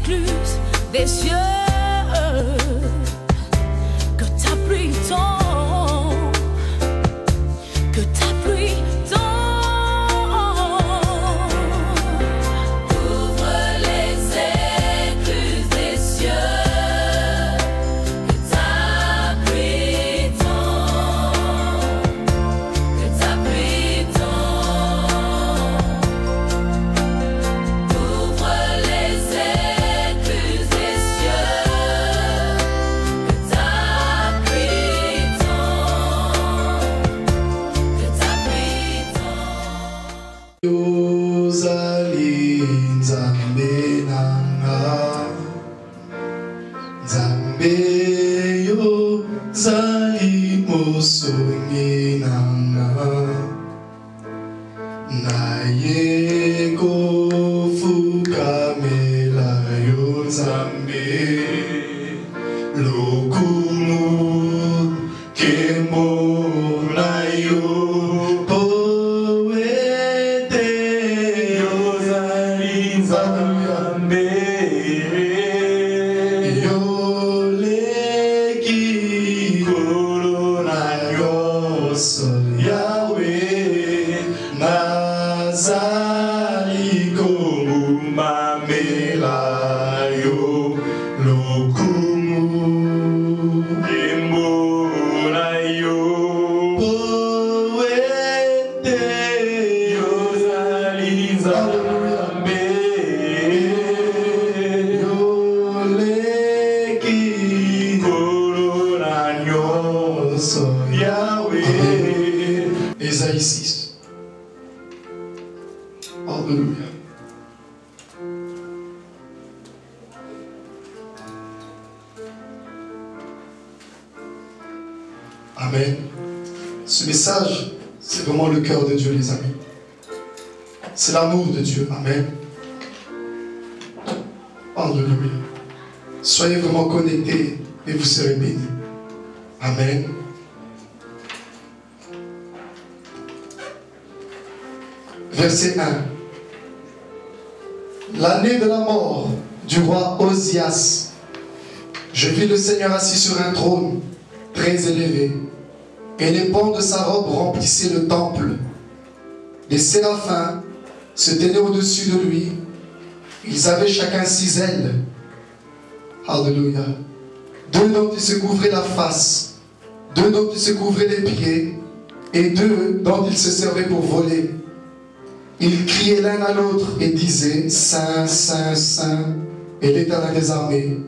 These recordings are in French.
écluses des cieux, que ta pluie tombe, que ta pluie tombe. Ouvre les écluses des cieux, que ta pluie tombe, que ta pluie tombe. Ouvre les écluses des cieux, que ta pluie tombe, que ta pluie tombe. Yozali Nzambe nanga, Nzambe yozali mosongi nanga, naye kofukamela yo Nzambe, lokumu kembo na yo poete yozali Nzambe, yoleki kolo na nyonso Yahweh, nazali komumamela yo lokumu kembo na yo poete yozali Nzambe, yoleki kolo na nyonso Yahweh. Ésaïe 6. Alléluia. Amen. Ce message, c'est vraiment le cœur de Dieu, les amis. C'est l'amour de Dieu. Amen. Alléluia. Soyez vraiment connectés et vous serez bénis. Amen. Verset 1. L'année de la mort du roi Osias, je vis le Seigneur assis sur un trône très élevé, et les pans de sa robe remplissaient le temple. Les séraphins se tenaient au-dessus de lui. Ils avaient chacun 6 ailes. Alléluia. 2 dont ils se couvraient la face, 2 dont ils se couvraient les pieds, et 2 dont ils se servaient pour voler. Ils criaient l'un à l'autre et disaient: Saint, Saint, Saint est l'Éternel des armées.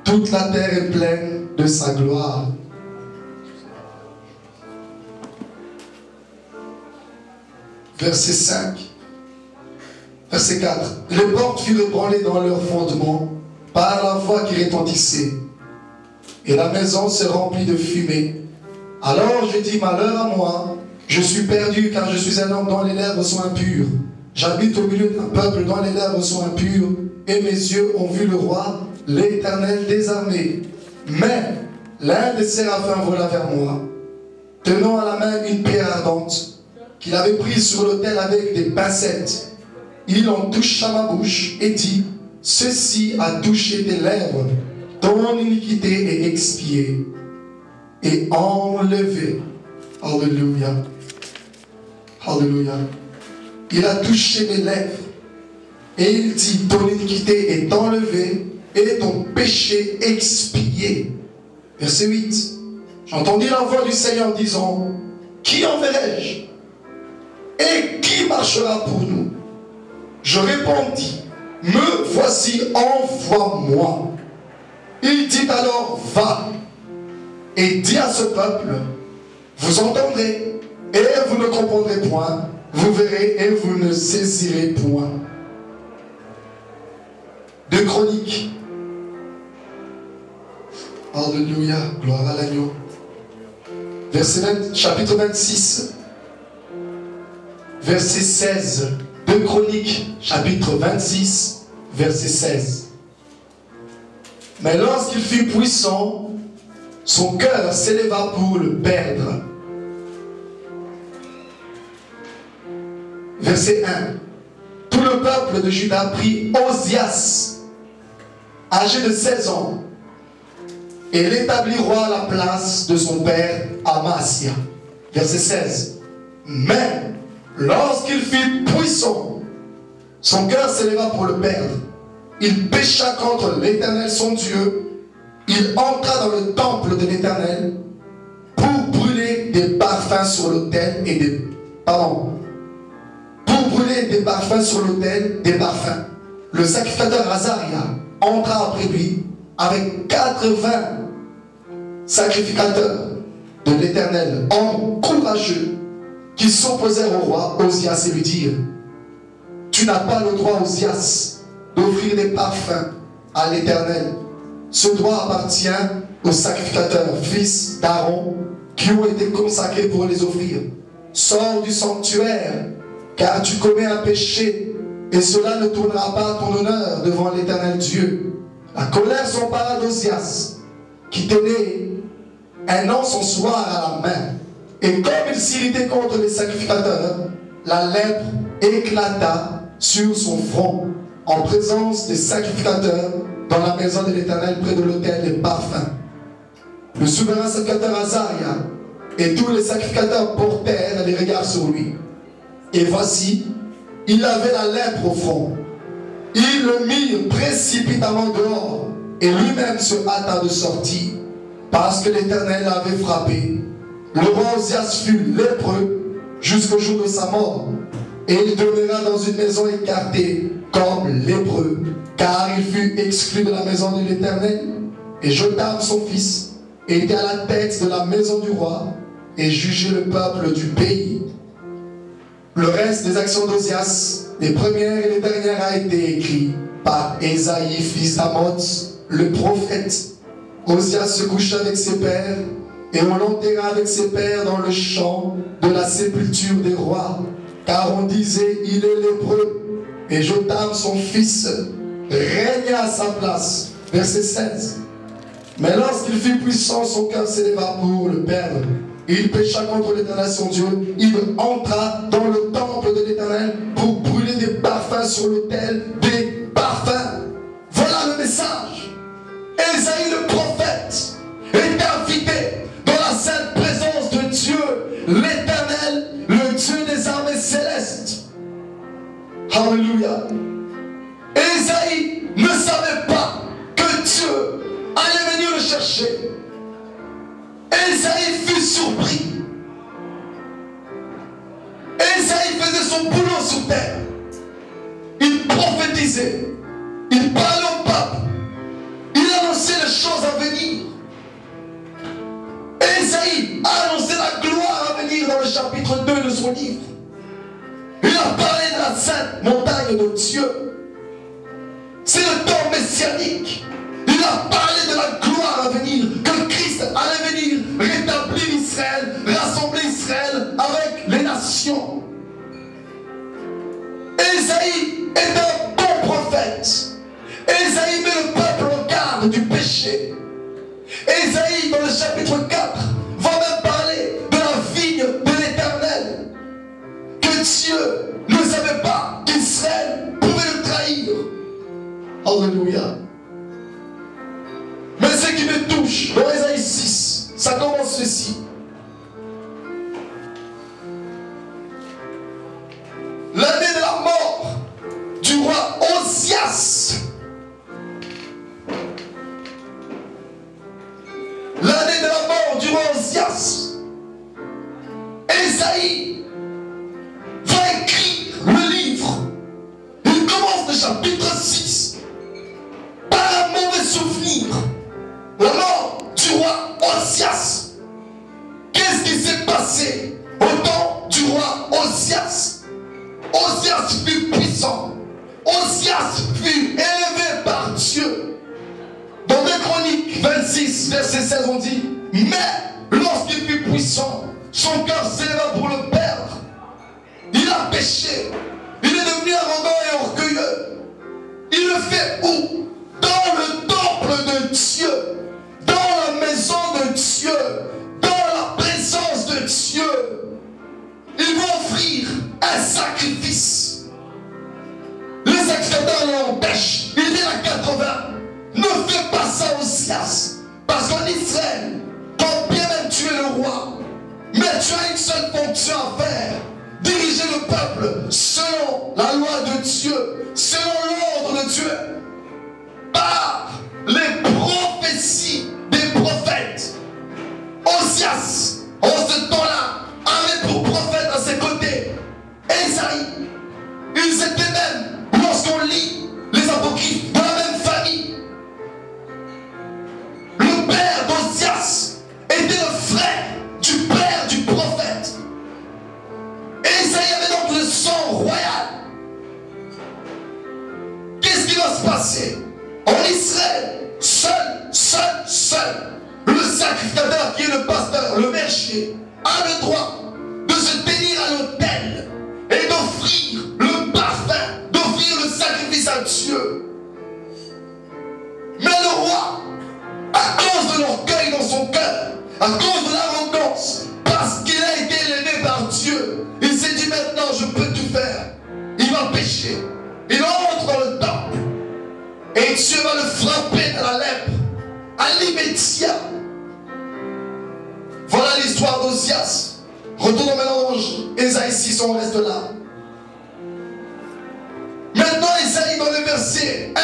Toute la terre est pleine de sa gloire. Verset 5. Verset 4. Les portes furent ébranlées dans leur fondement par la voix qui retentissait, et la maison se remplit de fumée. Alors je dis: malheur à moi, je suis perdu, car je suis un homme dont les lèvres sont impures. J'habite au milieu d'un peuple dont les lèvres sont impures, et mes yeux ont vu le roi, l'Éternel des armées. Mais l'un des séraphins vola vers moi, tenant à la main une pierre ardente, qu'il avait prise sur l'autel avec des pincettes. Il en toucha ma bouche et dit: ceci a touché tes lèvres, ton iniquité est expiée et enlevée. Alléluia. Alléluia. Il a touché mes lèvres et il dit: ton iniquité est enlevée et ton péché expié. Verset 8. J'entendis la voix du Seigneur disant: qui enverrai-je et qui marchera pour nous? Je répondis: me voici, envoie-moi. Il dit alors: va et dis à ce peuple, vous entendrez et vous ne comprendrez point, vous verrez et vous ne saisirez point. 2 Chroniques. Alléluia, gloire à l'agneau. Chapitre 26, verset 16. 2 Chroniques, chapitre 26, verset 16. Mais lorsqu'il fut puissant, son cœur s'éleva pour le perdre. Verset 1. Tout le peuple de Juda prit Osias âgé de 16 ans, et l'établit roi à la place de son père Amasia. Verset 16. Mais lorsqu'il fut puissant, son cœur s'éleva pour le perdre. Il pécha contre l'Éternel son Dieu. Il entra dans le temple de l'Éternel pour brûler des parfums sur l'autel et des... Pardon. Pour brûler des parfums sur l'autel, des parfums. Le sacrificateur Azaria entra après lui avec 80 sacrificateurs de l'Éternel, hommes courageux, qui s'opposèrent au roi Osias et lui dirent: tu n'as pas le droit, Osias, d'offrir des parfums à l'Éternel. Ce droit appartient aux sacrificateurs, fils d'Aaron, qui ont été consacrés pour les offrir. Sors du sanctuaire, car tu commets un péché, et cela ne tournera pas à ton honneur devant l'Éternel Dieu. La colère s'empara d'Osias, qui tenait un encensoir à la main. Et comme il s'irritait contre les sacrificateurs, la lèpre éclata sur son front, en présence des sacrificateurs, dans la maison de l'Éternel, près de l'autel des parfums. Le souverain sacrificateur Azaria et tous les sacrificateurs portèrent les regards sur lui. Et voici, il avait la lèpre au front. Ils le mirent précipitamment dehors, et lui-même se hâta de sortir, parce que l'Éternel l'avait frappé. Le roi Osias fut lépreux jusqu'au jour de sa mort, et il demeura dans une maison écartée comme lépreux, car il fut exclu de la maison de l'Éternel. Et Jotham, son fils, était à la tête de la maison du roi et jugeait le peuple du pays. Le reste des actions d'Osias, les premières et les dernières, a été écrit par Ésaïe, fils d'Amoz, le prophète. Osias se coucha avec ses pères, et on l'enterra avec ses pères dans le champ de la sépulture des rois, car on disait: il est lépreux. Et Jotham, son fils, régna à sa place. Verset 16. Mais lorsqu'il fut puissant, son cœur s'éleva pour le perdre. Il pécha contre l'Éternel son Dieu. Il entra dans le temple de l'Éternel pour brûler des parfums sur l'autel, des parfums. Voilà le message. Ésaïe le prophète est invité dans la sainte présence de Dieu, l'Éternel, le Dieu des armées célestes. Alléluia. Ésaïe ne savait pas que Dieu allait venir le chercher. Ésaïe fut surpris. Ésaïe faisait son boulot sur terre. Il prophétisait. Il parlait au peuple. Il annonçait les choses à venir. Ésaïe a annoncé la gloire à venir dans le chapitre 2 de son livre. Il a parlé de la sainte montagne de Dieu. C'est le temps messianique. Il a parlé de la gloire à venir, que Christ allait venir rétablir Israël, rassembler Israël avec les nations. Ésaïe est un bon prophète. Ésaïe met le peuple en garde du péché. Ésaïe, dans le chapitre 4, va même parler de la vigne de l'Éternel. Que Dieu ne savait pas qu'Israël pouvait le trahir. Alléluia. Mais ce qui me touche, dans Ésaïe 6, ça commence ceci. L'année de la mort du roi Osias. L'année de la mort du roi Osias. Ésaïe va écrire le livre. Il commence le chapitre 6 par un mauvais souvenir. La mort du roi Osias. Qu'est-ce qui s'est passé au temps du roi Osias? Osias fut puissant. Osias fut élevé par Dieu. Dans 2 Chroniques 26, verset 16, on dit: mais lorsqu'il fut puissant, son cœur s'éleva pour le perdre. Il a péché. Il est devenu arrogant et orgueilleux. Il le fait où? Dans le temple de Dieu, dans la maison de Dieu, dans la présence de Dieu. Il va offrir un sacrifice. Les sacrificateurs l'empêchent. Il dit à 80: ne Dieu passa à Osias. Parce qu'en Israël, quand bien même tu es le roi, mais tu as une seule fonction à faire. Diriger le peuple selon la loi de Dieu, selon l'ordre de Dieu, par les prophéties des prophètes. Osias, en ce temps-là, avait pour prophète à ses côtés Ésaïe. Ils étaient même, lorsqu'on lit les apocryphes, de la même famille. Le père d'Osias était le frère du père du prophète. Ésaïe avait donc le sang royal. Qu'est-ce qui va se passer? En Israël, seul, le sacrificateur qui est le pasteur, le berger, a le droit de se tenir à l'autel et d'offrir le parfum, d'offrir le sacrifice à Dieu. Mais le roi, à cause de l'orgueil dans son cœur, à cause de l'arrogance, parce qu'il a été élevé par Dieu, il s'est dit maintenant je peux tout faire. Il va pécher. Il entre dans le temple et Dieu va le frapper dans la lèpre à l'immédiat. Voilà l'histoire d'Osias. Retournons maintenant dans Ésaïe 6, on reste là. Maintenant Ésaïe dans le verset 1.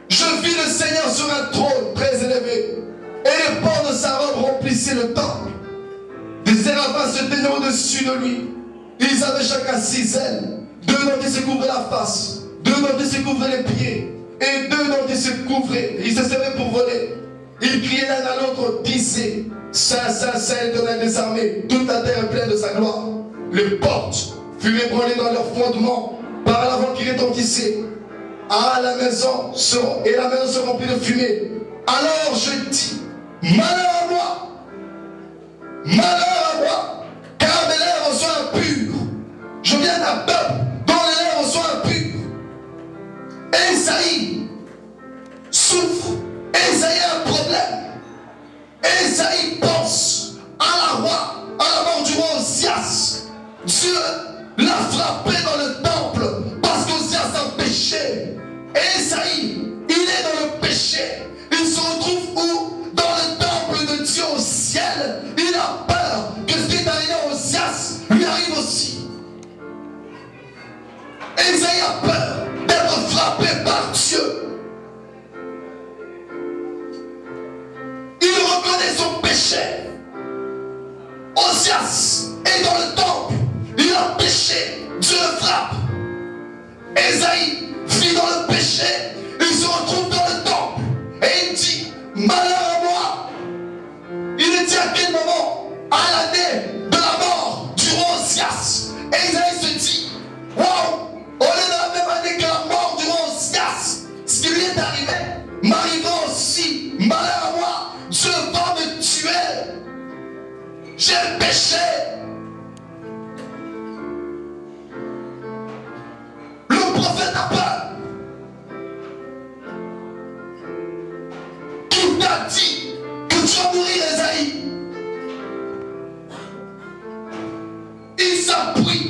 Je vis le Seigneur sur un trône très élevé, et les pans de sa robe remplissaient le temple. Des séraphins se tenaient au-dessus de lui. Ils avaient chacun 6 ailes. 2 dont ils se couvraient la face, 2 dont ils se couvraient les pieds, et 2 dont ils se couvraient. Ils se servaient pour voler. Ils criaient l'un à l'autre, disaient: Saint, Saint, Saint, l'Éternel des armées, toute la terre est pleine de sa gloire. Les portes furent ébranlées dans leur fondement par la voix qui retentissait. Ah, la maison se remplit de fumée. Alors je dis: malheur à moi, car mes lèvres sont impures. Je viens d'un peuple dont les lèvres sont impures. Ésaïe souffre. Ésaïe a un problème. Ésaïe pense à la mort du roi Osias. Dieu l'a frappé dans le temple parce qu'Osias a péché. Ésaïe, il est dans le péché. Il se retrouve où? Dans le temple de Dieu au ciel. Il a peur que ce qui est arrivé à Osias lui arrive aussi. Ésaïe a peur d'être frappé par Dieu. Il reconnaît son péché. Osias est dans le temple. Il a péché. Dieu le frappe. Ésaïe vit dans le péché. Il se retrouve dans le temple. Et il dit: malheur à moi. Il est dit à quel moment? À l'année de la mort du roi Osias. Ésaïe se dit: waouh, on est dans la même année que la mort du roi Osias. Ce qui lui est arrivé m'arrivera aussi. Malheur à moi. Dieu va me tuer. J'ai péché. Le prophète a peur. Qui t'a dit que tu vas mourir, Ésaïe? Il s'appuie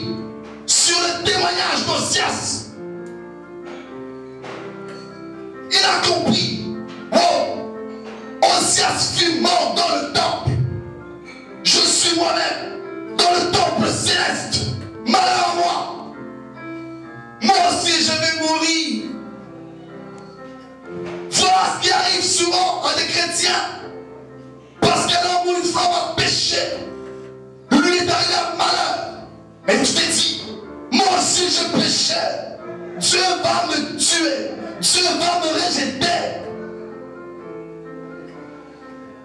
sur le témoignage d'Osias. Il a compris. Oh, Osias fut mort dans le temple. Je suis moi-même dans le temple céleste. Malheur à moi. Moi aussi je vais mourir. Voilà ce qui arrive souvent à des chrétiens. Parce qu'un homme ou une femme a péché. Lui est arrivé un malheur. Et tu t'es dit: moi aussi je péchais. Dieu va me tuer. Dieu va me rejeter.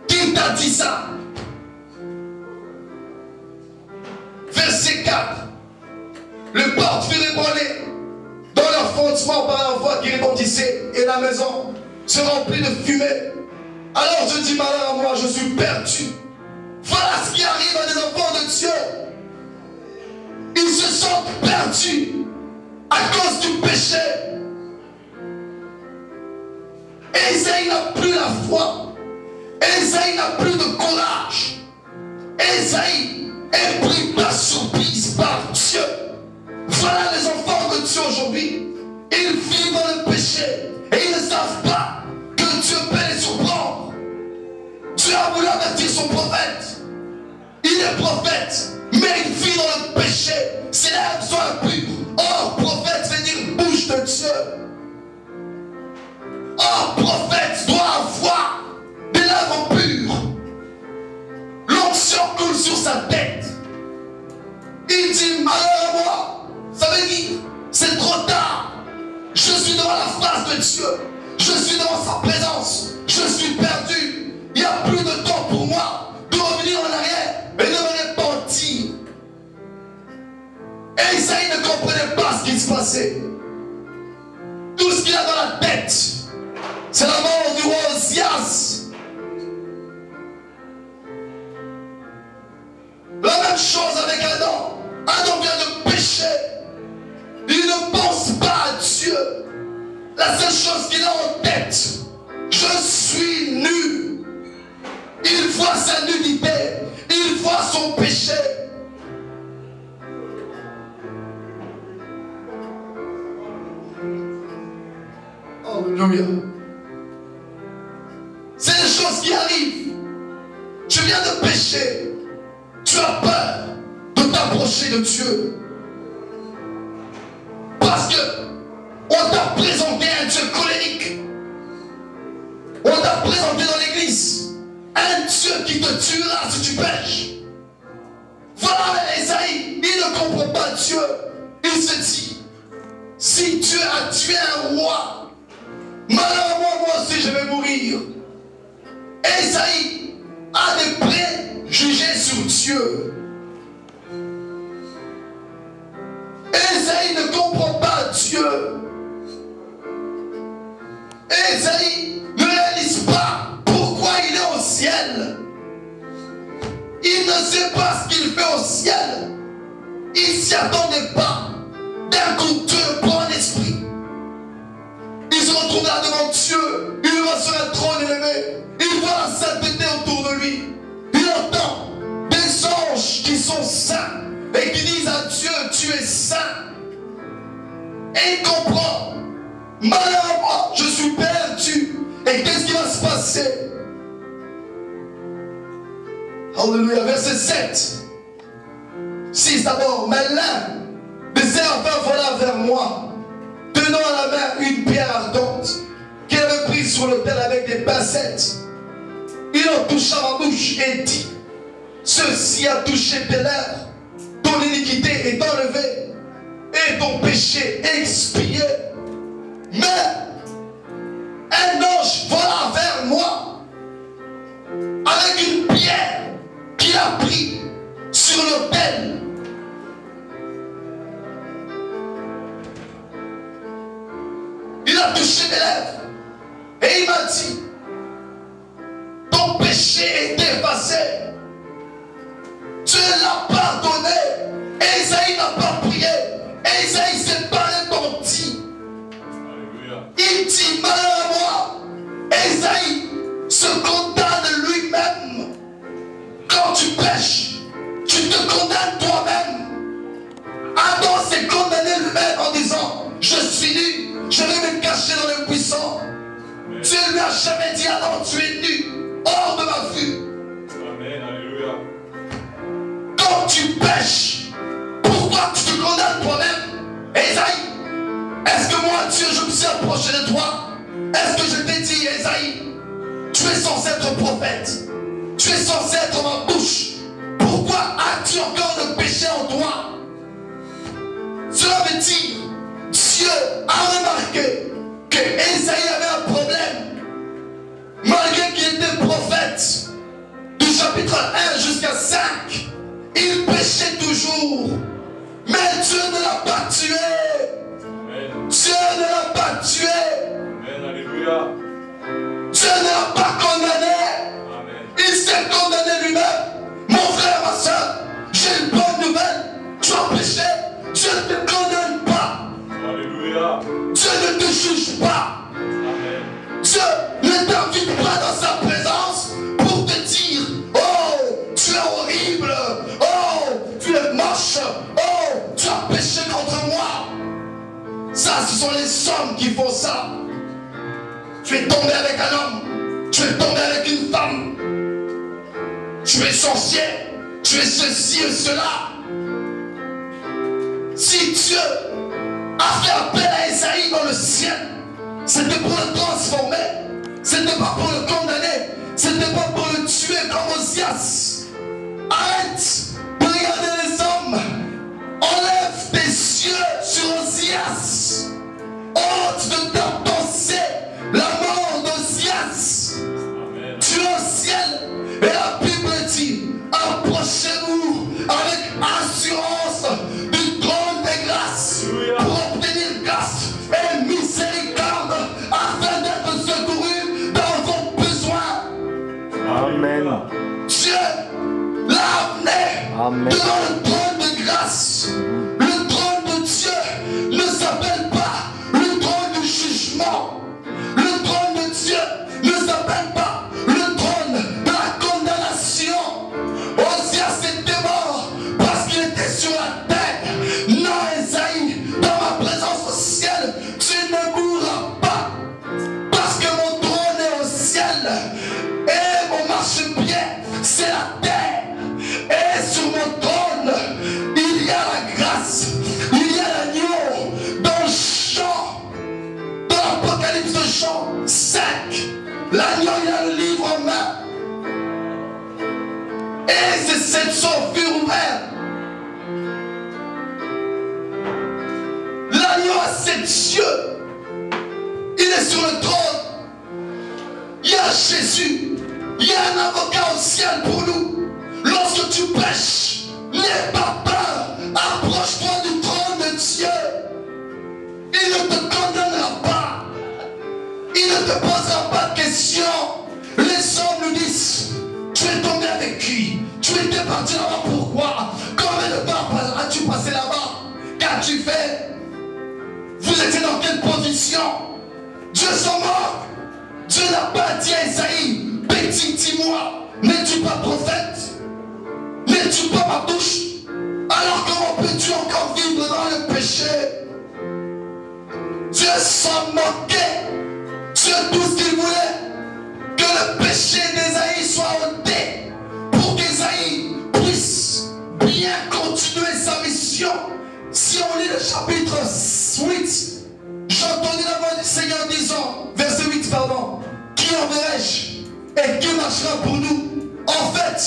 Qui t'a dit ça? Verset 4. Les portes furent ébranlées dans leur fondement par la voix qui retentissait, et la maison se remplit de fumée. Alors je dis: malheur à moi, je suis perdu. Voilà ce qui arrive à des enfants de Dieu. Ils se sentent perdus à cause du péché. Ésaïe n'a plus la foi. Ésaïe n'a plus de courage. Ésaïe est pris par surprise par Dieu. Voilà les enfants de Dieu aujourd'hui. Ils vivent dans le péché et ils ne savent pas que Dieu de Dieu. Un prophète doit avoir des lèvres pures. L'onction coule sur sa tête. Il dit, malheur à moi. Ça veut dire, c'est trop tard. Je suis devant la face de Dieu. Je suis devant sa présence. Je suis perdu. Il n'y a plus de temps pour moi de revenir en arrière et de me repentir. Et Isaïe ne comprenait pas ce qui se passait. Tout ce qu'il a dans la tête, c'est la mort du roi Osias. La même chose avec Adam. Adam vient de pécher. Il ne pense pas à Dieu. La seule chose qu'il a en tête, je suis nu. Il voit sa nudité. Il voit son péché. Alléluia. C'est des choses qui arrivent. Tu viens de pécher. Tu as peur de t'approcher de Dieu. Parce que on t'a présenté un Dieu colérique. On t'a présenté dans l'église un Dieu qui te tuera si tu pêches. Voilà Esaïe, il ne comprend pas Dieu. Il se dit, si Dieu a tué un roi, malheureusement moi aussi je vais mourir. Esaïe a des préjugés sur Dieu. Esaïe ne comprend pas Dieu. Esaïe ne réalise pas pourquoi il est au ciel. Il ne sait pas ce qu'il fait au ciel. Il ne s'y attendait pas. D'un coup, Dieu prend un esprit. Il se retrouve là devant Dieu. Il va sur un trône élevé. Il voit la sainteté autour de lui. Il entend des anges qui sont saints et qui disent à Dieu, tu es saint. Et il comprend. Malheureusement, je suis perdu. Et qu'est-ce qui va se passer? Alléluia. Verset 7. 6 d'abord. Mais l'un des serveurs vola vers moi, tenant à la main une pierre ardente qu'il avait prise sur l'autel avec des pincettes. Il en toucha ma bouche et dit, ceci a touché tes lèvres, ton iniquité est enlevée et ton péché expié. Mais un ange vola vers moi avec une pierre qu'il a pris sur l'autel. Il a touché mes lèvres et il m'a dit, ton péché est effacé. Dieu l'a pardonné. Esaïe n'a pas prié. Esaïe s'est pas repenti. Il dit, malheur à moi. Esaïe se condamne lui-même. Quand tu pêches, tu te condamnes toi-même. Adam s'est condamné lui-même en disant, je suis nu, je vais me cacher dans le buisson. Dieu ne lui a jamais dit, Adam, tu es nu, hors de ma vue. Amen, alléluia. Quand tu pêches, pourquoi tu te condamnes toi-même? Esaïe, est-ce que moi, Dieu, je me suis approché de toi? Est-ce que je t'ai dit, Esaïe, tu es censé être prophète, tu es censé être ma bouche, pourquoi as-tu encore le péché en toi? Cela veut dire, Dieu a remarqué que Esaïe avait un problème, malgré qu'il était prophète. Du chapitre 1 jusqu'à 5, il péchait toujours, mais Dieu ne l'a pas tué. Amen. Dieu ne l'a pas tué. Amen, alléluia. Dieu ne l'a pas condamné. Amen. Il s'est condamné lui-même. Mon frère, ma soeur, j'ai une bonne nouvelle. Tu as péché. Dieu ne te condamne pas. Alléluia. Dieu ne te juge pas. Amen. Dieu ne t'invite pas dans sa présence pour te dire, oh, tu es horrible, oh, tu es moche, oh, tu as péché contre moi. Ça, ce sont les hommes qui font ça. Tu es tombé avec un homme, tu es tombé avec une femme, tu es sorcier, tu es ceci et cela. Si Dieu a fait appel à Esaïe dans le ciel. C'était pour le transformer. C'était pas pour le condamner. C'était pas pour le tuer comme Osias. Arrête de regarder les hommes. Enlève tes yeux sur Osias. Honte de ta pensée. La mort d'Osias. Tu es au ciel. Et la Bible dit, approchez-vous avec assurance du trône des grâces pour obtenir grâce et miséricorde afin d'être secouru dans vos besoins. Amen. Dieu l'a amené devant le trône de grâce. Le trône de Dieu ne s'appelle pas le trône du jugement. Le trône de Dieu ne s'appelle pas le trône de la condamnation. Osias était mort parce qu'il était sur la terre. Non, Esaïe, dans ma présence au ciel, tu ne mourras pas. Parce que mon trône est au ciel et mon marchepied, c'est la terre. Et sur mon trône, il y a la grâce, il y a l'agneau. Dans le champ, dans l'Apocalypse de Jean 5, l'agneau, il a le livre en main. Et c'est cette furent ouverts. L'agneau a 7 yeux. Il est sur le trône. Il y a Jésus. Il y a un avocat au ciel pour nous. Lorsque tu pêches, n'aie pas peur. Approche-toi du trône de Dieu. Il ne te condamnera pas. Il ne te posera pas de questions. Les hommes nous disent, tu es tombé avec qui? Tu étais parti là-bas, pourquoi? Combien de temps as-tu passé là-bas? Qu'as-tu fait? Vous étiez dans quelle position? Dieu s'en moque. Dieu n'a pas dit à Esaïe, petit, dis-moi, n'es-tu pas prophète? N'es-tu pas ma bouche? Alors comment peux-tu encore vivre dans le péché? Dieu s'en moquait. Dieu tout ce qu'il voulait, que le péché d'Esaïe soit ôté pour qu'Esaïe puisse bien continuer sa mission. Si on lit le chapitre 8, j'ai entendu la voix du Seigneur disant, verset 8, pardon, qui enverrai-je et qui marchera pour nous? En fait,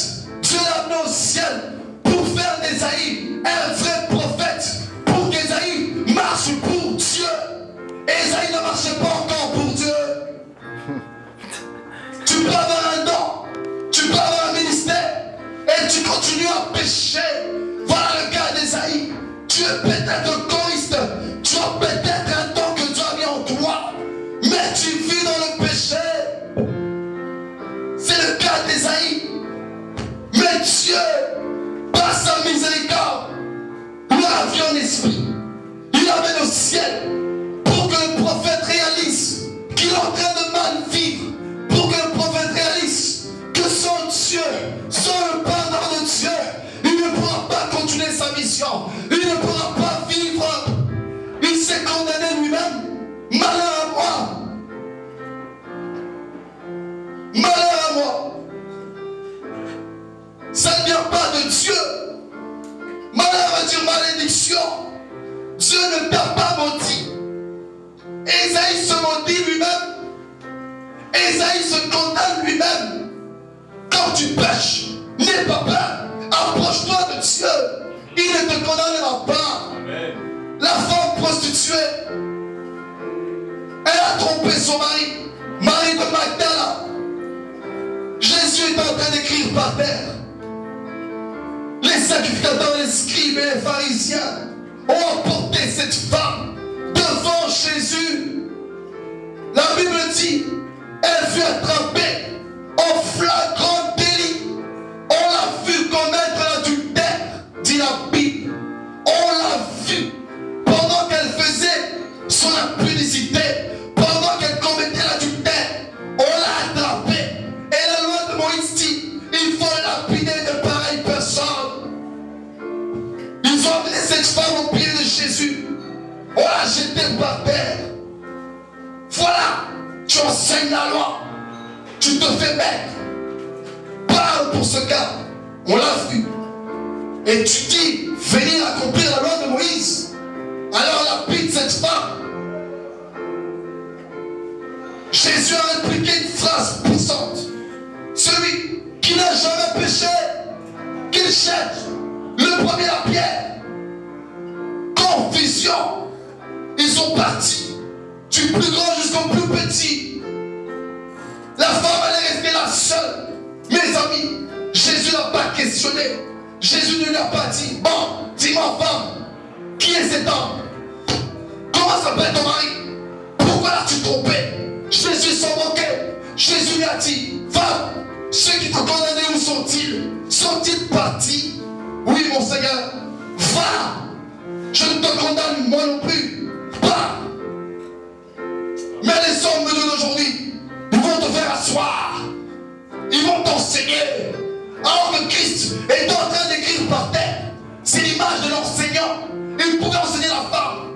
Dieu l'a amené au ciel pour faire d'Esaïe un vrai prophète, pour qu'Esaïe marche pour Dieu. Esaïe ne marchait pas encore pour Dieu. Tu peux avoir un don, tu peux avoir un ministère et tu continues à pécher. Voilà le cas d'Esaïe. Tu es peut-être choriste, tu as peut-être un don que Dieu a mis en toi, mais tu vis dans le péché. C'est le cas d'Esaïe. Mais Dieu, par sa miséricorde, l'a vu en esprit. Il amène au ciel pour que le prophète réalise qu'il est en train de mal vivre. Pour que le prophète réalise que sans Dieu, sans le pardon de Dieu, il ne pourra pas continuer sa mission. Il ne pourra pas vivre. Il s'est condamné lui-même. Malheur à moi. Malheur à moi. Ça ne vient pas de Dieu. Malheur veut dire malédiction. Dieu ne t'a pas maudit. Esaïe se maudit lui-même. Esaïe se condamne lui-même. Quand tu pêches, n'aie pas peur. Approche-toi de Dieu. Il ne te condamnera pas. Amen. La femme prostituée, elle a trompé son mari, Marie de Magdala. Jésus est en train d'écrire par terre. Les sacrificateurs, les scribes et les pharisiens ont emporté cette femme devant Jésus. La Bible dit, elle fut attrapée en flagrant délit. On l'a vu commettre l'adultère, dit la Bible. On l'a vu pendant qu'elle faisait son impudicité, pendant qu'elle commettait l'adultère. On l'a attrapée. Et la loi de Moïse dit, il faut lapider de pareilles personnes. Ils ont amené cette femme au pied de Jésus. On l'a jetée par terre. Voilà, tu enseignes la loi. Tu te fais maître. Parle pour ce cas. On l'a vu. Et tu dis, venir accomplir la loi de Moïse. Alors lapide cette Jésus a répliqué une phrase puissante. Celui qui n'a jamais péché, qu'il jette le premier la pierre. Confusion. Ils sont partis. Du plus grand jusqu'au plus petit. La femme, elle est restée là seule. Mes amis, Jésus n'a pas questionné. Jésus ne lui a pas dit, bon, dis-moi femme, qui est cet homme? Comment s'appelle ton mari? Pourquoi l'as-tu trompé? Jésus s'en moquait. Jésus lui a dit, femme, ceux qui t'ont condamné, où sont-ils? Sont-ils partis? Oui, mon Seigneur, va. Je ne te condamne moi non plus. Pas. Mais les hommes de aujourd'hui, ils vont te faire asseoir. Ils vont t'enseigner. Alors que Christ est en train d'écrire par terre. C'est l'image de l'enseignant. Il pourrait enseigner la femme.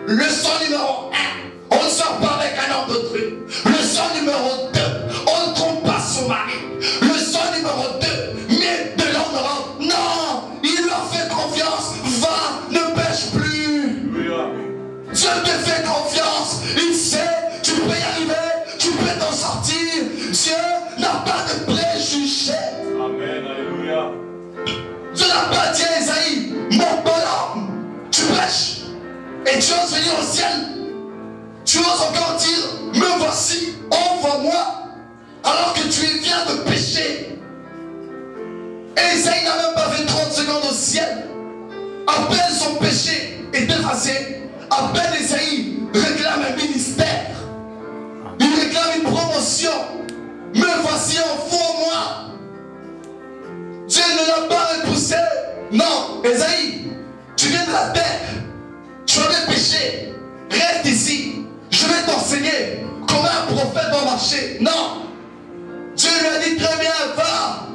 Leçon numéro 1. On ne sort pas avec un homme d'autrui. Leçon numéro 2. On ne trompe pas son mari. Leçon numéro 2. Mais de l'homme, non. Il lui a fait confiance. Va, ne pêche plus. Dieu te fait confiance. Il sait, tu peux y arriver. Tu peux t'en sortir. Dieu n'a pas de préjugés. Amen, alléluia. Dieu n'a pas dit à Esaïe, mon bonhomme, tu prêches. Et tu oses venir au ciel. Tu oses encore dire, me voici, envoie-moi. Alors que tu viens de pécher. Et Esaïe n'a même pas fait 30 secondes au ciel. À peine son péché est effacé. À peine Esaïe réclame un ministère. Il réclame une promotion. Me voici, envoie-moi. Dieu ne l'a pas repoussé. Non, Esaïe, tu viens de la terre. Tu avais péché. Reste ici. Je vais t'enseigner comment un prophète doit marcher. Non. Dieu lui a dit très bien, va.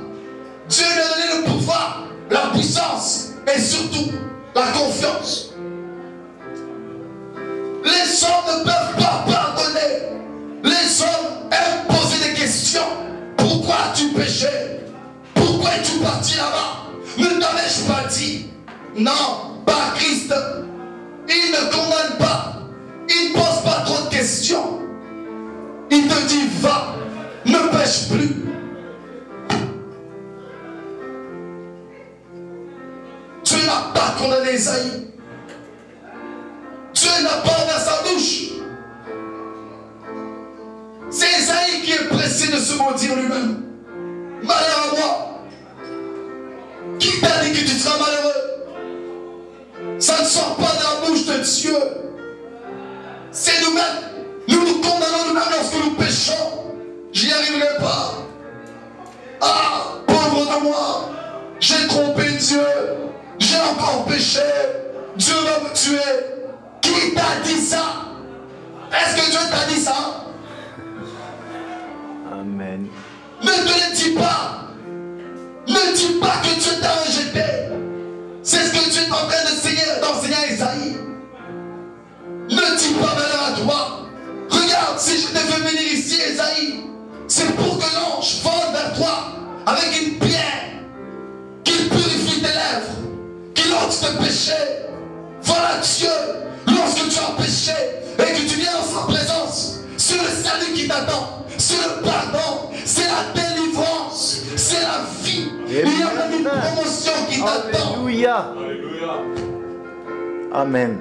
Dieu lui a donné le pouvoir, la puissance et surtout la confiance. Les hommes ne peuvent pas pardonner. Les hommes aiment poser des questions. Pourquoi as-tu péché? Pourquoi es-tu parti là-bas? Ne t'avais-je pas dit? Non, pas Christ. Il ne condamne pas. Il ne pose pas trop de questions. Il te dit, va, ne pêche plus. Dieu n'a pas condamné Esaïe. Dieu n'a pas ouvert sa bouche. C'est Esaïe qui est pressé de se maudire lui-même. Malheur à moi. Qui t'a dit que tu seras malheureux? Ça ne sort pas de la bouche de Dieu. C'est nous-mêmes. Nous nous condamnons nous-mêmes lorsque nous péchons. J'y arriverai pas. Ah, pauvre de moi. J'ai trompé Dieu. J'ai encore péché. Dieu va me tuer. Qui t'a dit ça? Est-ce que Dieu t'a dit ça? Amen. Ne te le dis pas. Ne dis pas que Dieu t'a rejeté. C'est ce que Dieu est en train d'enseigner à Esaïe. Ne dis pas malheur à toi. Regarde, si je te fais venir ici, Esaïe, c'est pour que l'ange vole vers toi avec une pierre qu'il purifie tes lèvres, qu'il ôte tes péchés. Voilà Dieu, lorsque tu as péché et que tu viens en sa présence, c'est le salut qui t'attend, c'est le pardon, c'est la délivrance, c'est la vie. Il y a même une promotion qui t'attend. Alléluia. Alléluia. Amen.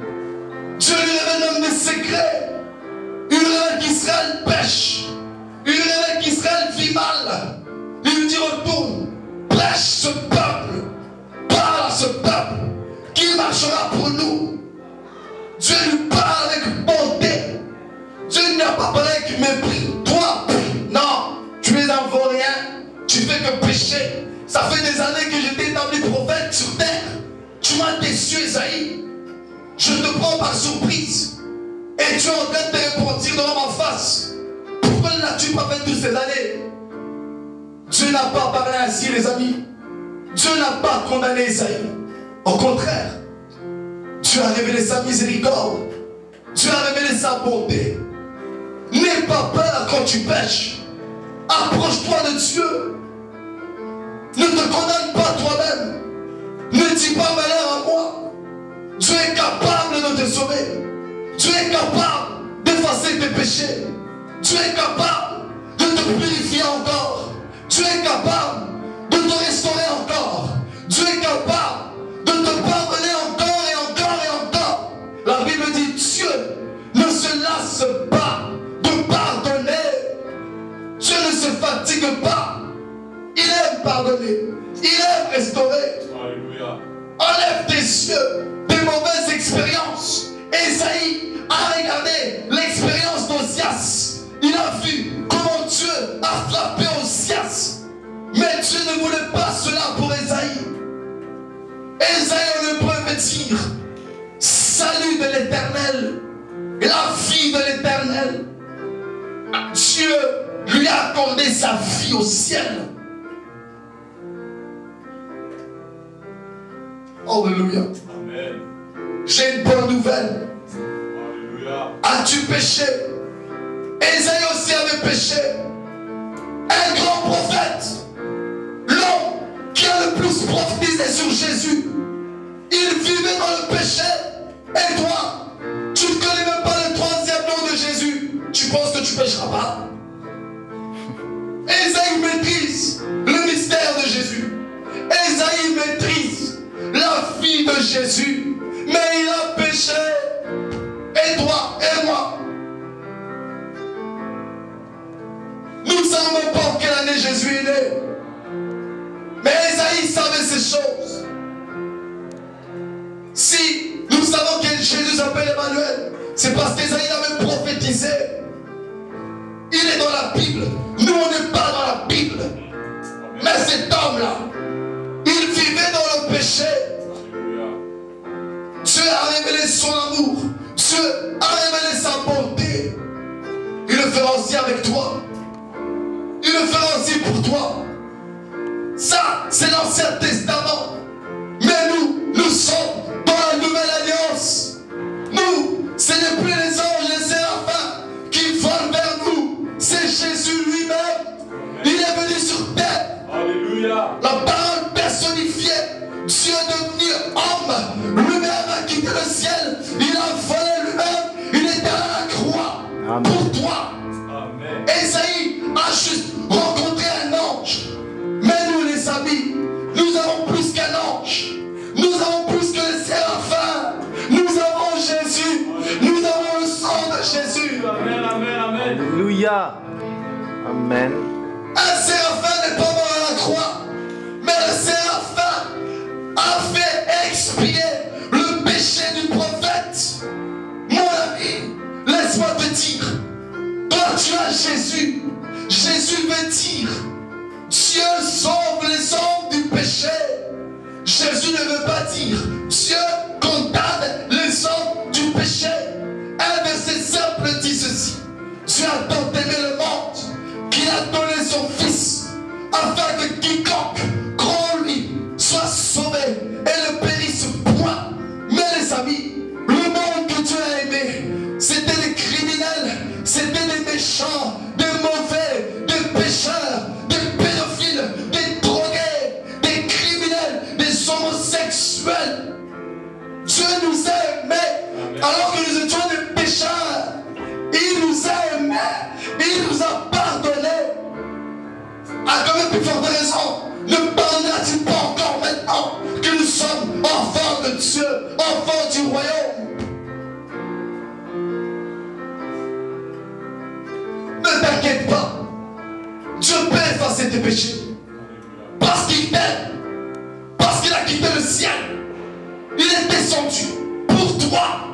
Dieu lui révèle même des secrets. Il révèle qu'Israël pêche. Il révèle qu'Israël vit mal. Il lui dit retourne, prêche ce peuple, parle à ce peuple qui marchera pour nous. Dieu lui parle avec bonté. Dieu ne lui a pas parlé avec mépris. Toi, non, tu es un vaurien, tu fais que pécher. Ça fait des années que je t'ai établi prophète sur terre. Tu m'as déçu, Esaïe. Je te prends par surprise. Et tu es en train de te repentir devant ma face. Pourquoi ne l'as-tu pas fait toutes ces années? Dieu n'a pas parlé ainsi, les amis. Dieu n'a pas condamné Esaïe. Au contraire, Dieu a révélé sa miséricorde. Dieu a révélé sa bonté. N'aie pas peur quand tu pêches. Approche-toi de Dieu. Ne te condamne pas toi-même. Ne dis pas malheur à moi. Dieu est capable de te sauver. Dieu est capable d'effacer tes péchés. Tu es capable de te purifier encore. Tu es capable de te restaurer encore. Tu es capable de te pardonner encore et encore et encore. La Bible dit Dieu ne se lasse pas de pardonner. Dieu ne se fatigue pas. Il aime pardonner. Il aime restaurer. Alléluia. Enlève tes yeux des mauvaises expériences. Ésaïe a regardé l'expérience d'Osias. Il a vu comment Dieu a frappé Osias. Mais Dieu ne voulait pas cela pour Ésaïe. Ésaïe en hébreu veut dire salut de l'Éternel, la vie de l'Éternel. Dieu lui a accordé sa vie au ciel. Alléluia. Amen. J'ai une bonne nouvelle. Alléluia. As-tu péché? Ésaïe aussi avait péché. Un grand prophète, l'homme qui a le plus prophétisé sur Jésus, il vivait dans le péché. Et toi, tu ne connais même pas le troisième nom de Jésus. Tu penses que tu ne pécheras pas? Ésaïe maîtrise le mystère de Jésus. Ésaïe maîtrise la vie de Jésus. Mais il a péché. Et toi et moi, nous ne savons même pas en quelle année Jésus est né. Mais Ésaïe savait ces choses. Si nous savons que Jésus s'appelle Emmanuel, c'est parce qu'Ésaïe avait prophétisé. Il est dans la Bible. Nous, on n'est pas dans la Bible. Mais cet homme-là, il vivait dans le péché. Dieu a révélé son amour. Dieu a révélé sa bonté. Il le fera aussi avec toi. Il le fera aussi pour toi. Ça, c'est l'Ancien Testament. Mais nous sommes dans la Nouvelle Alliance. Nous, ce n'est plus les anges, les séraphins qui volent vers nous. C'est Jésus lui-même. Il est venu sur terre. Alléluia. La parole personnifiée. Dieu devenu homme. Lui-même a quitté le ciel. Il a volé lui-même. Il était à la croix. Amen. Pour toi. Amen. Ésaïe a juste rencontré un ange. Mais nous, les amis, nous avons plus qu'un ange. Nous avons plus que les séraphins. Nous avons Jésus. Nous avons le sang de Jésus. Amen, amen, amen. Alléluia. Amen. Un séraphin n'est pas mort à la croix. Mais le séraphin a fait expier le péché du prophète. Mon ami, laisse-moi te dire. Toi, tu as Jésus. Jésus veut dire Dieu sauve les hommes du péché. Jésus ne veut pas dire Dieu condamne les hommes du péché. Un verset simple dit ceci: Dieu a tant aimé le monde qu'il a donné son Fils, afin que quiconque croit en lui soit sauvé et ne périsse point. Mais les amis, le monde que Dieu a aimé, c'était des criminels, c'était des méchants, des mauvais, des pécheurs, des pédophiles, des drogués, des criminels, des homosexuels. Dieu nous a aimés alors que nous étions des pécheurs. Il nous a aimés, il nous a pardonnés. À quand même plus forte raison, ne pardonneras-tu pas encore maintenant que nous sommes enfants de Dieu, enfants du royaume? Ne t'inquiète pas, Dieu peut effacer tes péchés. Parce qu'il t'aime, parce qu'il a quitté le ciel, il est descendu pour toi.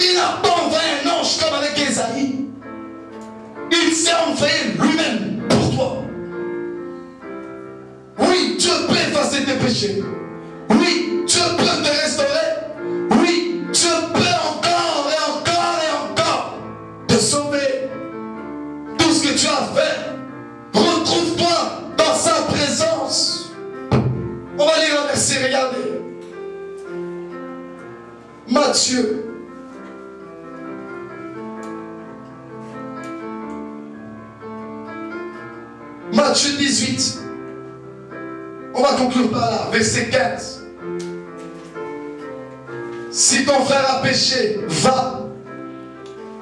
Il n'a pas envoyé un ange comme avec Ésaïe. Il s'est envoyé lui-même pour toi. Oui, Dieu peut effacer tes péchés. Oui, Dieu peut te restaurer. Oui, Dieu peut encore et encore et encore te sauver. Tout ce que tu as fait, retrouve-toi dans sa présence. On va lire un verset, regardez. Matthieu. Matthieu 18. On va conclure par là, verset 15. Si ton frère a péché, va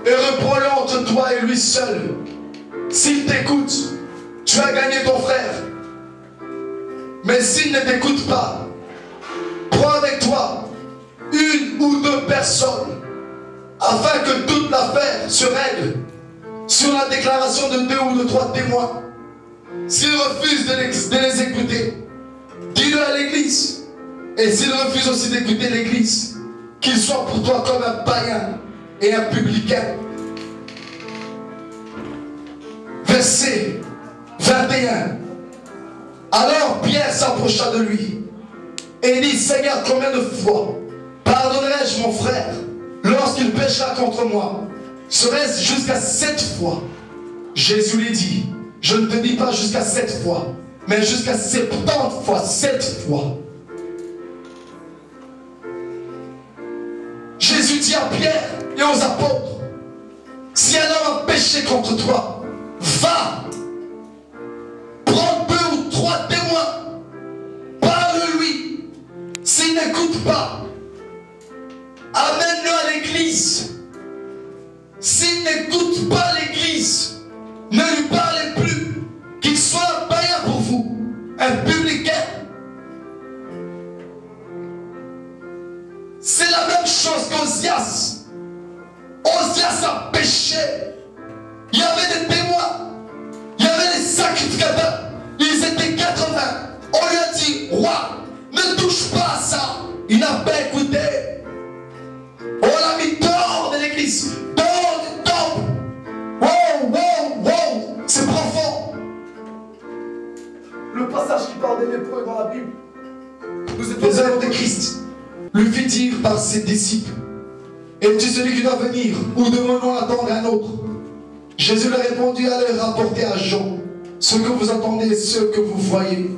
et reprends-le entre toi et lui seul. S'il t'écoute, tu as gagné ton frère. Mais s'il ne t'écoute pas, prends avec toi une ou deux personnes afin que toute l'affaire se règle sur la déclaration de 2 ou de 3 témoins. S'il refuse de les écouter, dis-le à l'église. Et s'il refuse aussi d'écouter l'église, qu'il soit pour toi comme un païen et un publicain. Verset 21. Alors Pierre s'approcha de lui et dit, Seigneur, combien de fois pardonnerai-je mon frère lorsqu'il péchera contre moi? Serait-ce jusqu'à 7 fois? Jésus lui dit, je ne te dis pas jusqu'à 7 fois, mais jusqu'à 70 fois, 7 fois. Jésus dit à Pierre et aux apôtres, si un homme a péché contre toi, va, prends 2 ou 3 témoins, parle-lui. S'il n'écoute pas, amène-le à l'église. S'il n'écoute pas l'église, ne lui parlez plus, qu'il soit un païen pour vous, un publicain. C'est la même chose qu'Ozias. Ozias a péché. Il y avait des témoins, il y avait des sacrificateurs, ils étaient 80. On lui a dit, roi, ne touche pas à ça. Il n'a pas écouté. On l'a mis dehors de l'église, dehors du temple. Wow, wow, wow, c'est profond. Le passage qui parle des lépreux dans la Bible, les œuvres de Christ, lui fit dire par ses disciples, es-tu celui qui doit venir ou devons-nous attendre un autre? Jésus leur répondit, allez rapporter à Jean ce que vous entendez et ce que vous voyez.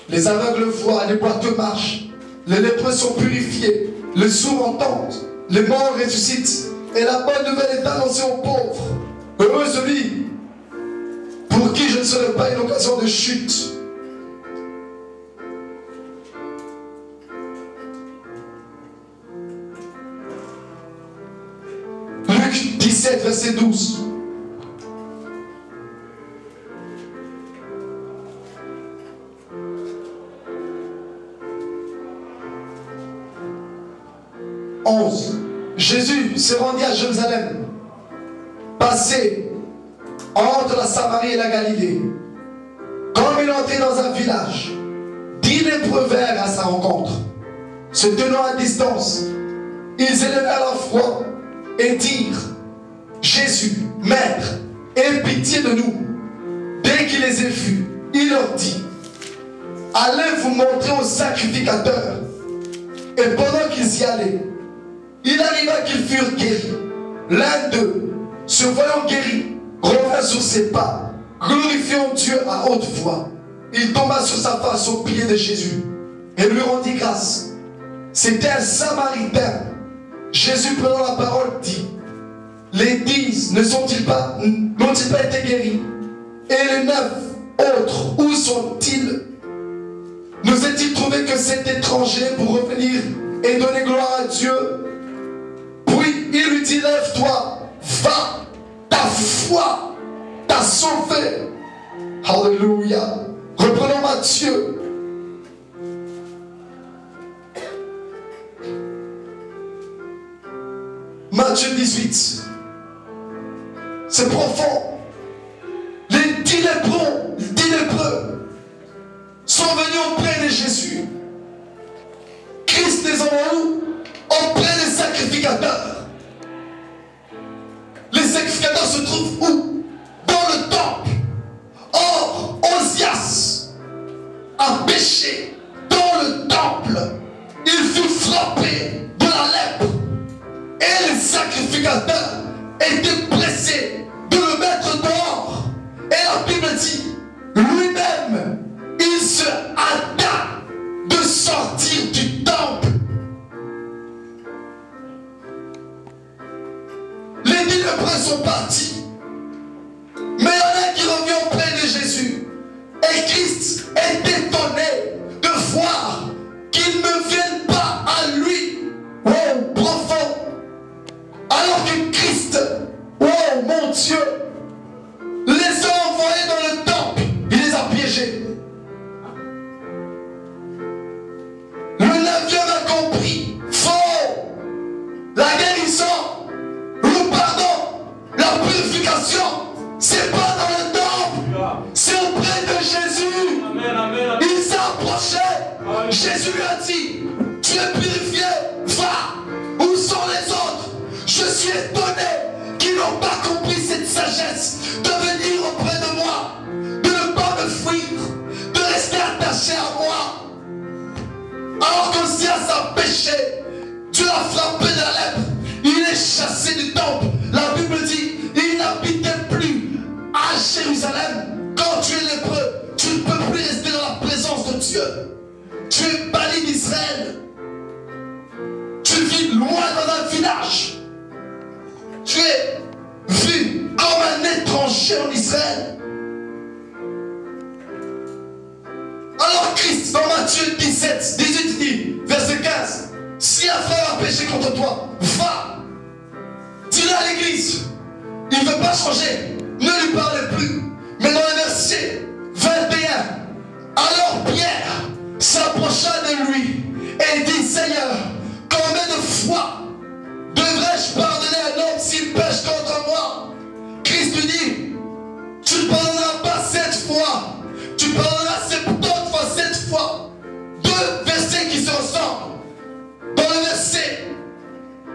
Les aveugles voient, les boiteux marchent, les lépreux sont purifiés, les sourds entendent, les morts ressuscitent, et la bonne nouvelle est annoncée aux pauvres. Heureux celui pour qui je ne serai pas une occasion de chute. Luc 17, verset 12. Jésus se rendit à Jérusalem, passé entre la Samarie et la Galilée. Comme il entrait dans un village, 10 lépreux vinrent à sa rencontre. Se tenant à distance, ils élevèrent la voix et dirent, Jésus, Maître, aie pitié de nous. Dès qu'il les eut vus, il leur dit, allez vous montrer aux sacrificateurs. Et pendant qu'ils y allaient, il arriva qu'ils furent guéris. L'un d'eux, se voyant guéri, revint sur ses pas, glorifiant Dieu à haute voix. Il tomba sur sa face aux pieds de Jésus et lui rendit grâce. C'était un Samaritain. Jésus, prenant la parole, dit, les 10 n'ont-ils pas été guéris? Et les 9 autres, où sont-ils? Nous est-il trouvé que cet étranger pour revenir et donner gloire à Dieu? Puis il lui dit, lève-toi, va, ta foi t'a sauvé. Alléluia. Reprenons Matthieu. Matthieu 18. C'est profond. Les 10 lépreux sont venus auprès de Jésus. Christ les envoie où? Auprès des sacrificateurs. Les sacrificateurs se trouvent où? Dans le temple. Or, Ozias a péché dans le temple. Il fut frappé de la lèpre. Et les sacrificateurs étaient pressés de le mettre dehors. Et la Bible dit, lui-même, il se hâta de sortir du temple. Les 10 lépreux sont partis. Mais il y en a qui revient auprès de Jésus. Et Christ est étonné de voir qu'ils ne viennent pas à lui. Oh, profond. Alors que Christ mon Dieu les a envoyés dans le temple, il les a piégés. Le 9e a compris, faux, la guérison, le pardon, la purification, c'est pas dans le temple, c'est auprès de Jésus. Amen, amen, amen. Il s'est approché, Jésus lui a dit, tu es purifié, va, où sont les autres? Je suis étonné qu'ils n'ont pas compris cette sagesse de venir auprès de moi, de ne pas me fuir, de rester attaché à moi. Alors qu'Osias a péché, Dieu l'a frappé de la lèpre, il est chassé du temple. La Bible dit, il n'habitait plus à Jérusalem. Quand tu es lépreux, tu ne peux plus rester dans la présence de Dieu. Tu es banni d'Israël. Tu vis loin dans un village. Tu es vu comme un étranger en Israël. Alors Christ, dans Matthieu 17, 18 dit, verset 15, si un frère a péché contre toi, va, dis-le à l'église. Il ne veut pas changer, ne lui parlez plus. Mais dans le verset 21, alors Pierre s'approcha de lui et dit, Seigneur, combien de fois devrais-je pardonner à un homme s'il pêche contre moi? Christ lui dit, tu ne pardonneras pas 7 fois, tu pardonneras 70 fois 7 fois. Deux versets qui se ressemblent. Dans le verset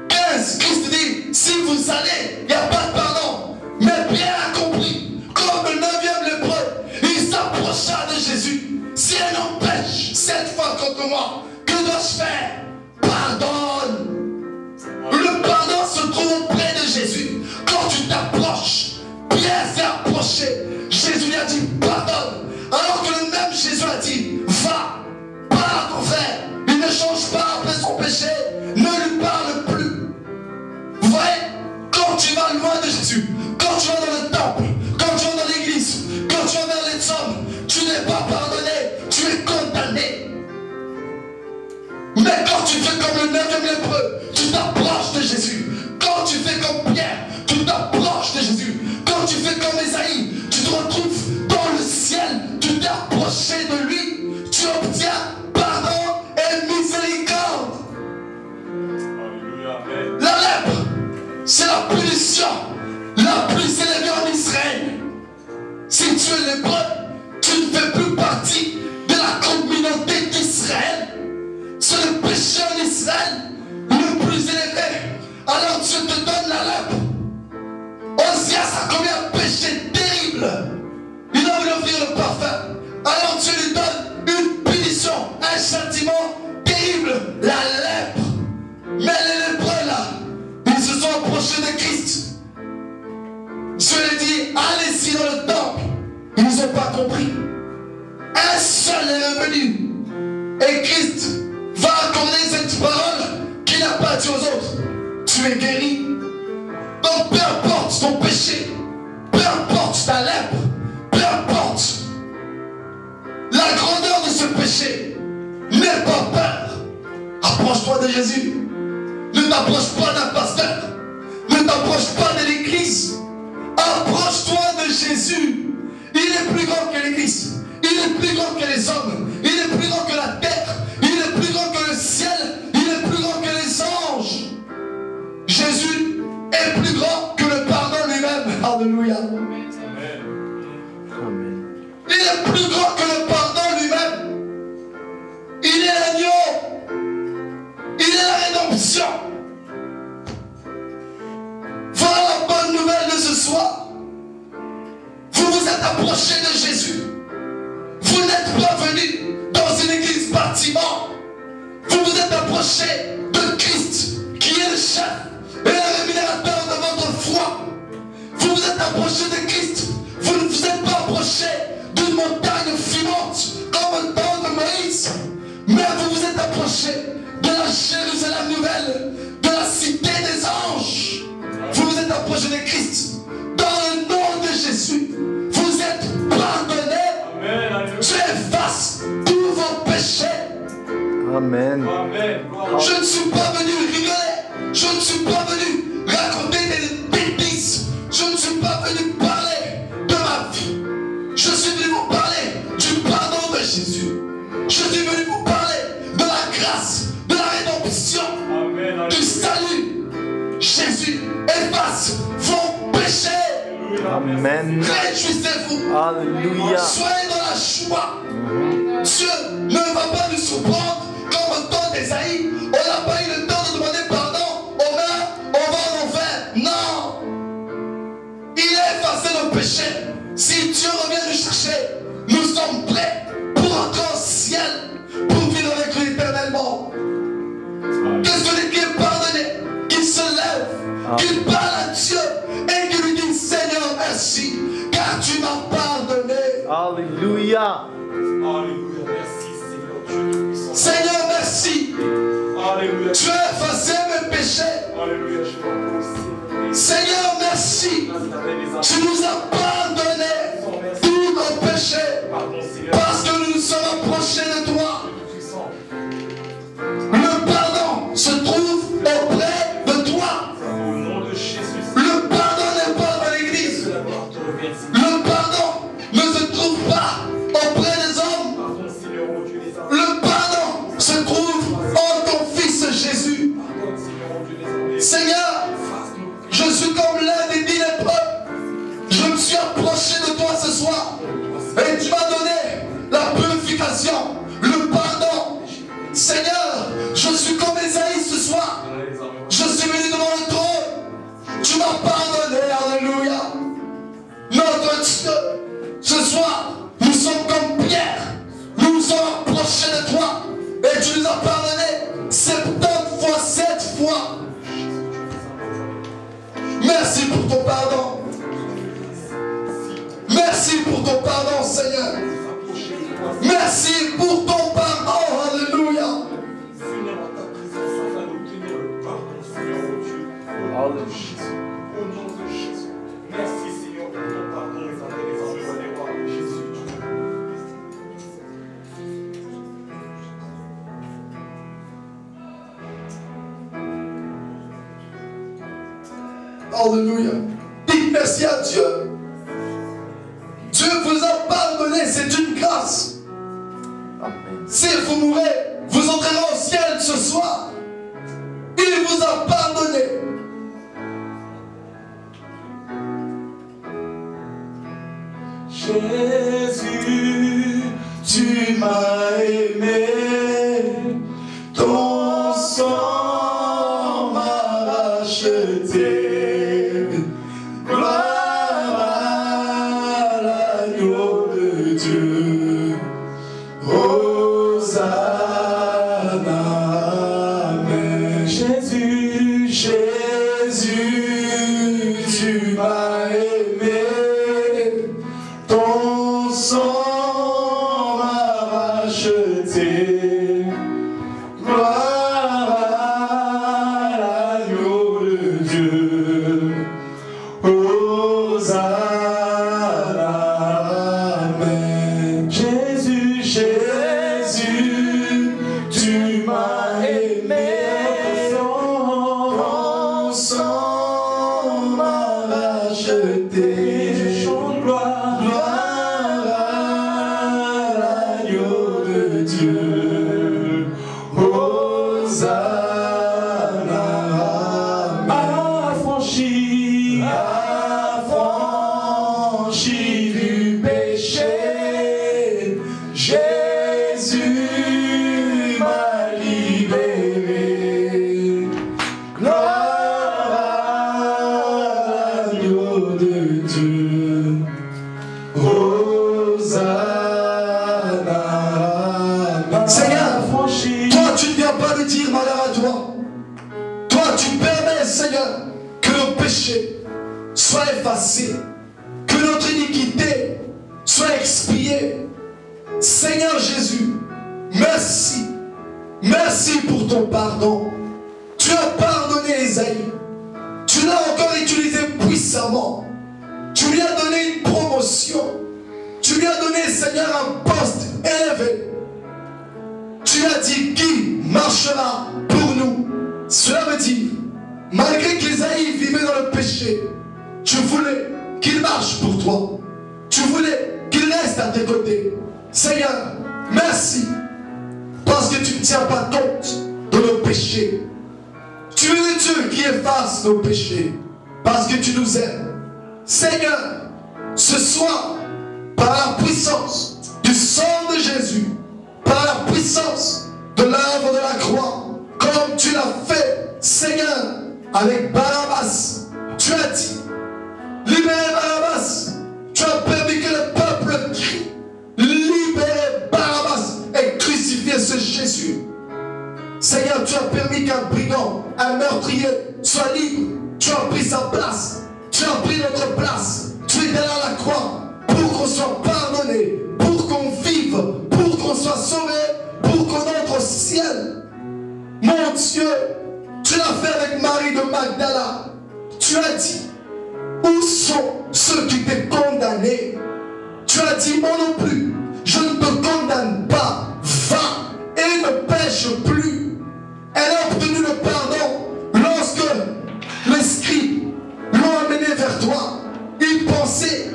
15, Christ dit, si vous allez, il n'y a pas de pardon. Mais Pierre a compris, comme le 9e lépreux, il s'approcha de Jésus. Si un homme pêche 7 fois contre moi, que dois-je faire? Pardonne. Le pardon se trouve auprès de Jésus. Quand tu t'approches, Pierre s'est approché. Jésus lui a dit, pardonne. Alors que le même Jésus a dit, va, parle à ton frère. Il ne change pas après son péché. Ne lui parle plus. Vous voyez, quand tu vas loin de Jésus, quand tu vas dans le temple, quand tu vas dans l'église, quand tu vas vers les hommes, tu n'es pas pardonné, tu es condamné. Mais quand tu fais comme le 9e lépreux, tu t'approches de Jésus. Quand tu fais comme Pierre, tu t'approches de Jésus. Quand tu fais comme Ésaïe, tu te retrouves dans le ciel, tu t'es approché de lui, tu obtiens pardon et miséricorde. Alléluia, amen. La lèpre, c'est la punition la plus élevée en Israël. Si tu es lépreux, tu ne fais plus partie de la communauté d'Israël. C'est le péché en Israël le plus élevé. Alors Dieu te donne la lèpre. Osias a commis un péché terrible. Il a voulu offrir le parfum. Alors Dieu lui donne une punition, un châtiment terrible, la lèpre. Mais les lépreux là, ils se sont approchés de Christ. Dieu lui dit, allez-y dans le temple. Ils n'ont pas compris. Un seul est revenu. Et Christ va accorder cette parole qu'il n'a pas dit aux autres. Tu es guéri. Donc peu importe ton péché, peu importe ta lèpre, peu importe la grandeur de ce péché, n'aie pas peur. Approche-toi de Jésus. Ne t'approche pas d'un pasteur. Ne t'approche pas de l'église. Approche-toi de Jésus. Il est plus grand que l'église. Il est plus grand que les hommes. Il est plus grand que la terre. Il est plus grand que le ciel. Il est plus grand que les anges. Jésus est plus grand que le pardon lui-même. Alléluia. Amen. Il est plus grand que le pardon lui-même. Il est l'agneau. Il est la rédemption. Voilà la bonne nouvelle de ce soir. Vous vous êtes approchés de Jésus. Vous n'êtes pas venus dans une église bâtiment. Vous vous êtes approchés de Christ, qui est le chef et le rémunérateur de votre foi. Vous vous êtes approchés de Christ. Vous ne vous êtes pas approchés d'une montagne fumante comme au temps de Moïse. Mais vous vous êtes approchés de la Jérusalem nouvelle, de la cité des anges. Vous vous êtes approchés de Christ. Dans le nom de Jésus, vous êtes pardonnés. Amen, alléluia. Tu effaces tous vos péchés. Amen. Amen. Gloire à Je ne suis pas venu rigoler. Je ne suis pas venu raconter des bêtises. Je ne suis pas efface vos péchés. Amen. Réjouissez-vous. Alléluia. Soyez dans la joie. Dieu ne va pas nous surprendre comme au temps d'Ésaïe. On n'a pas eu le temps de demander pardon. On va en enfer. Non. Il a effacé nos péchés. Si Dieu revient nous chercher, nous sommes prêts pour entrer au ciel, pour vivre avec lui éternellement. Que celui qui est pardonné, qu'il se lève, qu'il parle à Dieu et qu'il lui dise Seigneur, merci, car tu m'as pardonné. Alléluia. Alléluia. Merci Seigneur Dieu Tout-Puissant. Seigneur, merci. Alléluia. Tu as effacé mes péchés. Alléluia. Je vais remercier. Seigneur, merci. Tu nous as pardonné tous nos péchés Pardon Seigneur. parce que nous nous sommes approchés de toi. Tout-Puissant. Le pardon se trouve auprès de toi. Au nom de Jésus. Le pardon n'est pas dans l'église. Que la gloire te revienne Seigneur. Le pardon ne se trouve pas auprès des hommes. Pardon Seigneur, oh Dieu des âmes. Le pardon se trouve en ton Fils Jésus. Pardonne Seigneur, oh Dieu des âmes. Seigneur, je suis comme l'un des 10 lépreux. Je me suis approché de toi ce soir. Et tu m'as donné la purification, le pardon. Seigneur, je suis comme Esaïe ce soir. Je suis venu devant le trône. Tu m'as pardonné, alléluia. Notre Dieu, ce soir, nous sommes comme Pierre. Nous nous sommes approchés de toi. Et tu nous as pardonné 70 fois, 7 fois. Merci pour ton pardon. Merci pour ton pardon, Seigneur. Merci pour ton pardon, alléluia. Venir dans ta présence afin d'obtenir le pardon, Seigneur, oh Dieu. Au nom de Jésus. Au nom de Jésus. Merci, Seigneur, pour ton pardon, les âmes et les âmes des rois. Jésus. Alléluia. Dites merci à Dieu. Dieu vous a pardonné, c'est une grâce. Amen. Si vous mourrez, vous entrerez au ciel ce soir. Il vous a pardonné. Jésus, tu m'as aimé. Ton sang m'a racheté. Gloire à l'agneau de Dieu. Hosanna, amen. Jésus, Jésus, tu m'as aimé. Ton sang m'a racheté. Gloire à l'agneau de Dieu. Hosanna, amen. Jésus, Jésus, tu m'as aimé. Ton sang m'a racheté. Je chante gloire, gloire à l'agneau de Dieu. Hosanna, affranchi, affranchi du péché. Jésus m'a libéré. Gloire à l'agneau de Dieu. Hosanna. Seigneur, toi tu ne viens pas de dire malheur à toi. Toi tu permets, Seigneur, que nos péchés soient effacés, que notre iniquité soit expiée. Seigneur Jésus, merci. Merci pour ton pardon. Tu as pardonné Esaïe. Tu l'as encore utilisé puissamment. Tu lui as donné une promotion. Tu lui as donné, Seigneur, un poste élevé. Tu as dit qui marchera pour nous. Cela veut dire, malgré qu'Esaïe vivait dans le péché, tu voulais qu'il marche pour toi. Tu voulais qu'il reste à tes côtés. Seigneur, merci. Parce que tu ne tiens pas compte de nos péchés. Tu es le Dieu qui efface nos péchés. parce que tu nous aimes. Seigneur, ce soir, par la puissance du sang de Jésus, par la puissance de l'œuvre de la croix, comme tu l'as fait, Seigneur, avec Barabbas, tu as dit, libérez Barabbas. Tu as permis que le peuple crie, libérez Barabbas et crucifiez ce Jésus. Seigneur, tu as permis qu'un brigand, un meurtrier soit libre. Tu as pris sa place. Tu as pris notre place. Tu es derrière la croix pour qu'on soit pardonné, pour qu'on vive, pour qu'on soit sauvé, pour qu'on entre au ciel. Mon Dieu, tu l'as fait avec Marie de Magdala. Tu as dit, où sont ceux qui t'ont condamné? Tu as dit, moi non plus, je ne te condamne pas. Va et ne pêche plus. Elle a obtenu le pardon lorsque les scribes l'ont amené vers toi. Ils pensaient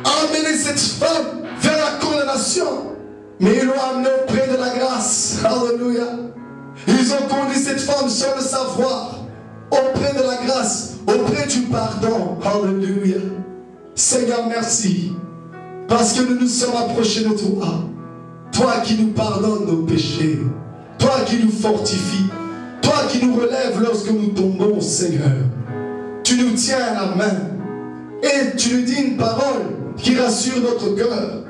amener cette femme vers la condamnation, mais ils l'ont amenée auprès de la grâce. Alléluia. Ils ont conduit cette femme sans le savoir auprès de la grâce, auprès du pardon. Alléluia. Seigneur, merci. Parce que nous nous sommes approchés de toi. Toi qui nous pardonnes nos péchés. Toi qui nous fortifies. Toi qui nous relèves lorsque nous tombons, Seigneur. Tu nous tiens à la main. Et tu nous dis une parole qui rassure notre cœur.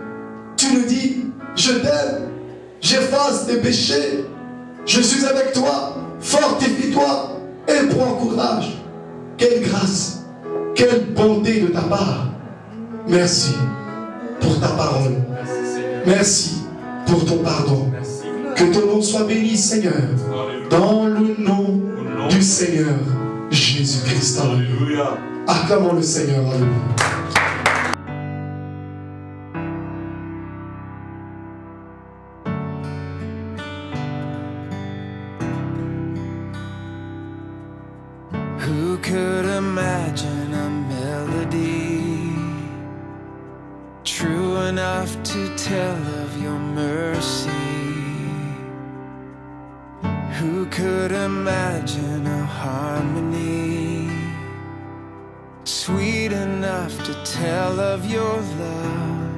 Tu nous dis, je t'aime. J'efface tes péchés. Je suis avec toi. Fortifie-toi. Et prends courage. Quelle grâce. Quelle bonté de ta part. Merci pour ta parole. Merci pour ton pardon. Que ton nom soit béni, Seigneur, dans le nom du Seigneur Jésus-Christ. Alléluia. Acclamons le Seigneur. Alléluia. Who could imagine a melody true enough to tell of your mercy? Who could imagine a harmony sweet enough to tell of your love?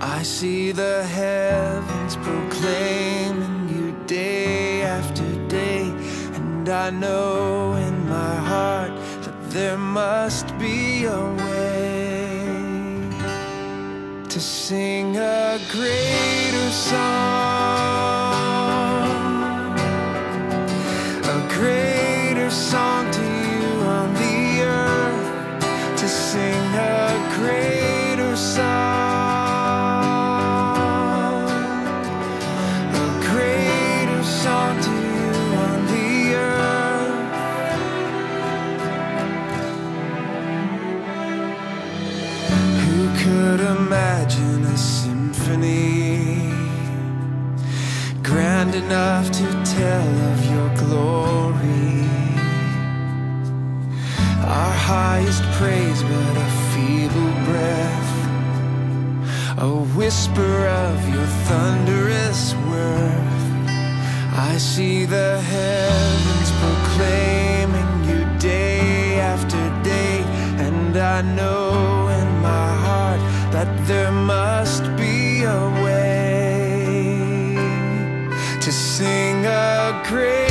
I see the heavens proclaiming you day after day, and I know in my heart that there must be a way to sing a greater song to you on the earth, to sing a greater song to you on the earth. Who could imagine a symphony grand enough to tell of your glory? Our highest praise but a feeble breath, a whisper of your thunderous worth. I see the heavens proclaiming you day after day, and I know in my heart that there must be a way to sing a great